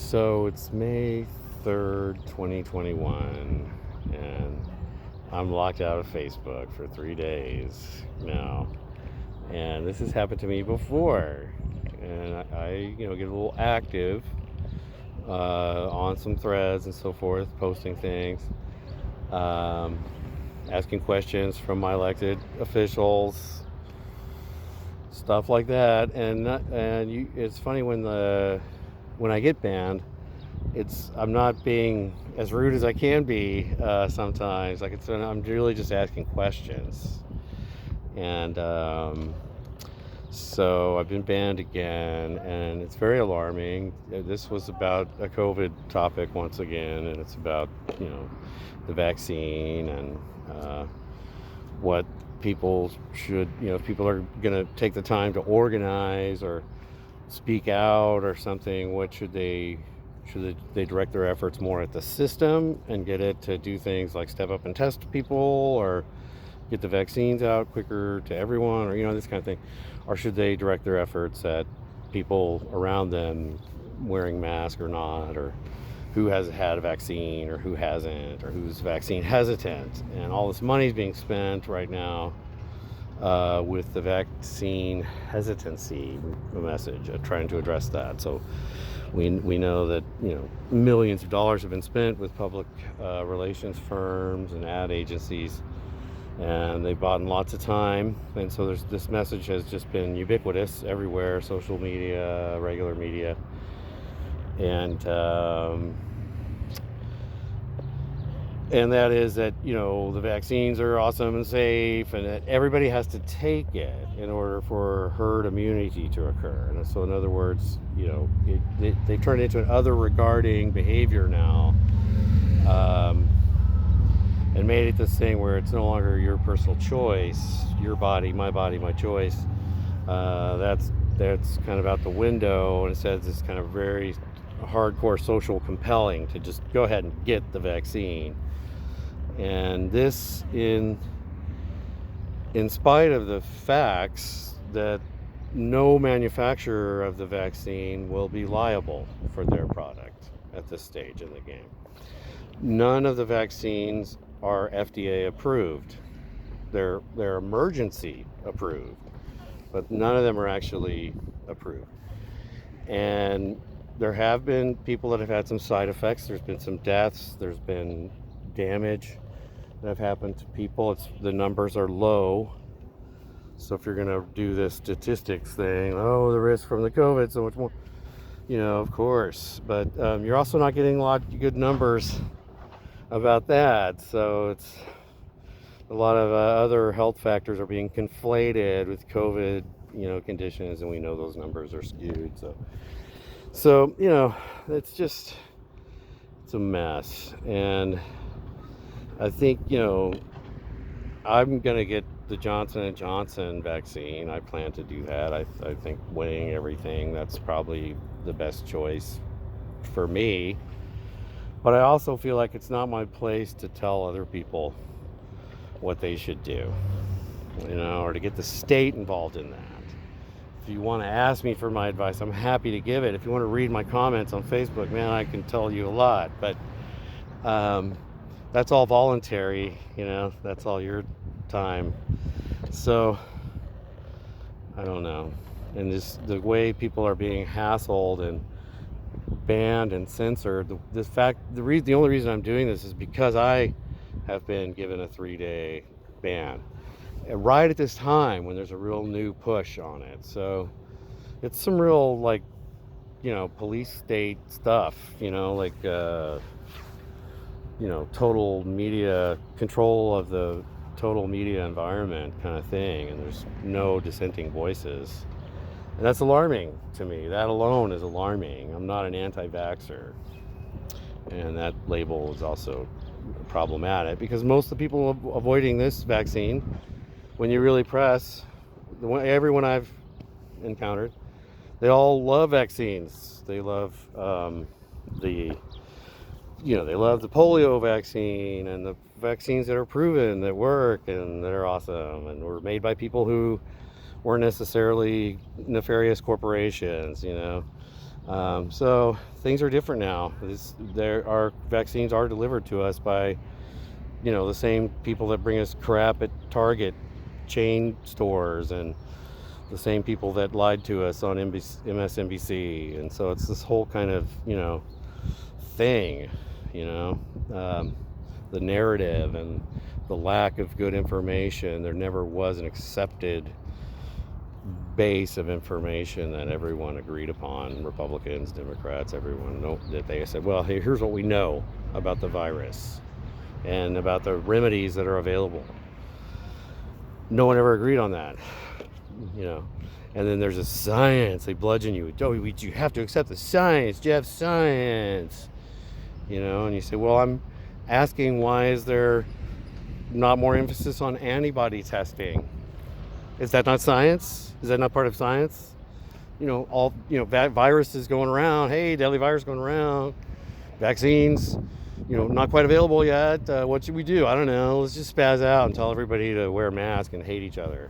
So it's May 3rd, 2021, and I'm locked out of Facebook for 3 days now. And this has happened to me before. And I get a little active on some threads and so forth, posting things, um, asking questions from my elected officials, stuff like that. It's funny when I get banned, I'm not being as rude as I can be sometimes. I'm really just asking questions, and so I've been banned again, and it's very alarming. This was about a COVID topic once again, and it's about the vaccine and what people should, if people are going to take the time to organize or speak out or something, what should they direct their efforts more at the system and get it to do things like step up and test people, or get the vaccines out quicker to everyone, or this kind of thing, or should they direct their efforts at people around them wearing masks or not, or who has had a vaccine or who hasn't, or who's vaccine hesitant? And all this money is being spent right now with the vaccine hesitancy message, trying to address that. So we know that millions of dollars have been spent with public relations firms and ad agencies, and they've bought lots of time. And so this message has just been ubiquitous everywhere: social media, regular media, and that is that the vaccines are awesome and safe, and that everybody has to take it in order for herd immunity to occur. And so, in other words, they turned into an other regarding behavior now, and made it this thing where it's no longer your personal choice, your body, my choice. That's kind of out the window, and it says it's kind of very hardcore social compelling to just go ahead and get the vaccine. And this in spite of the facts that no manufacturer of the vaccine will be liable for their product at this stage in the game. None of the vaccines are FDA approved. They're emergency approved, but none of them are actually approved. And there have been people that have had some side effects. There's been some deaths. There's been damage that have happened to people. The numbers are low. So if you're going to do this statistics thing, the risk from the COVID so much more, of course. But you're also not getting a lot of good numbers about that. So it's a lot of other health factors are being conflated with COVID, conditions, and we know those numbers are skewed. So it's a mess. And I think, I'm going to get the Johnson & Johnson vaccine. I plan to do that. I think weighing everything, that's probably the best choice for me. But I also feel like it's not my place to tell other people what they should do, or to get the state involved in that. If you want to ask me for my advice, I'm happy to give it. If you want to read my comments on Facebook, man, I can tell you a lot. But that's all voluntary, that's all your time. So I don't know. And just the way people are being hassled and banned and censored, the only reason I'm doing this is because I have been given a 3-day ban right at this time when there's a real new push on it. So it's some real police state stuff, total media control of the total media environment kind of thing, and there's no dissenting voices. And that's alarming to me. That alone is alarming. I'm not an anti-vaxxer, and that label is also problematic because most of the people avoiding this vaccine, when you really press, everyone I've encountered, they all love vaccines. They love they love the polio vaccine and the vaccines that are proven, that work, and that are awesome, and were made by people who weren't necessarily nefarious corporations, So things are different now. Our vaccines are delivered to us by, the same people that bring us crap at Target chain stores, and the same people that lied to us on MSNBC. And so it's this whole kind of, thing, you know, um, the narrative and the lack of good information. There never was an accepted base of information that everyone agreed upon, Republicans, Democrats, everyone know that they said, well, hey, here's what we know about the virus and about the remedies that are available. No one ever agreed on that, you know. And then there's a science. They bludgeon you. Oh, you have to accept the science, Jeff, science. And you say, well, I'm asking, why is there not more emphasis on antibody testing? Is that not science? Is that not part of science? Viruses going around. Hey, deadly virus going around. Vaccines, not quite available yet. What should we do? I don't know. Let's just spaz out and tell everybody to wear a mask and hate each other,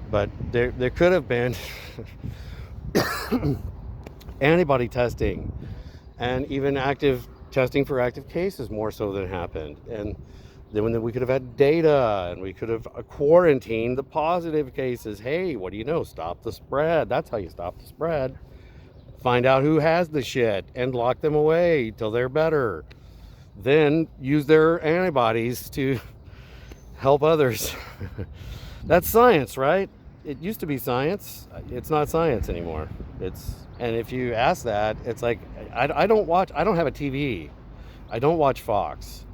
But there could have been antibody testing and even active testing for active cases more so than happened. And then we could have had data, and we could have quarantined the positive cases. Hey, what do you know? Stop the spread. That's how you stop the spread. Find out who has the shit and lock them away till they're better. Then use their antibodies to help others. That's science, right? It used to be science. It's not science anymore. And if you ask that, it's like, I don't have a TV. I don't watch Fox.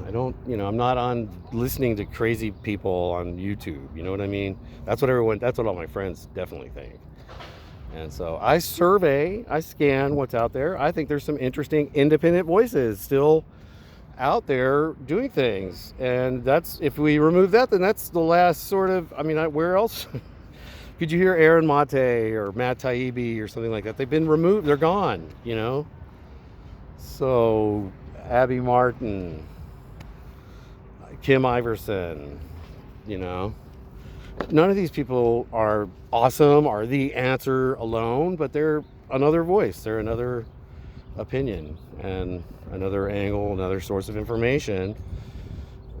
I'm not on listening to crazy people on YouTube. You know what I mean? That's what all my friends definitely think. And so I scan what's out there. I think there's some interesting independent voices still out there doing things. And if we remove that, then that's the last sort of, where else could you hear Aaron Mate or Matt Taibbi or something like that? They've been removed. They're gone, So Abby Martin, Kim Iverson, none of these people are awesome, are the answer alone, but they're another voice. They're another opinion and another angle, another source of information.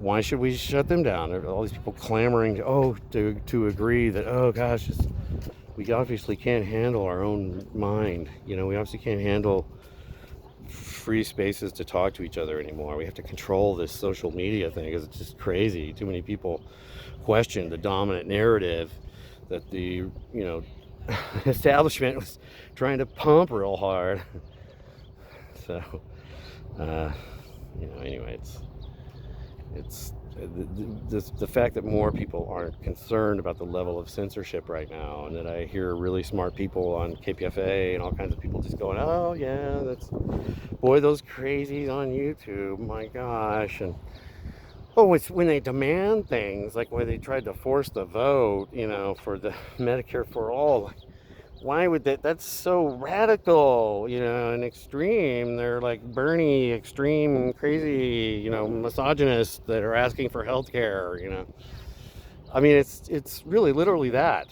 Why should we shut them down? There are all these people clamoring to agree that, oh gosh, we obviously can't handle our own mind. We obviously can't handle free spaces to talk to each other anymore. We have to control this social media thing because it's just crazy. Too many people question the dominant narrative that the establishment was trying to pump real hard. So anyway, it's the fact that more people aren't concerned about the level of censorship right now, and that I hear really smart people on KPFA and all kinds of people just going, oh yeah, those crazies on YouTube, my gosh. And it's when they demand things, like when they tried to force the vote, for the Medicare for all. Why would that's so radical, and extreme. They're like Bernie, extreme, crazy, misogynists that are asking for health care, it's really literally that.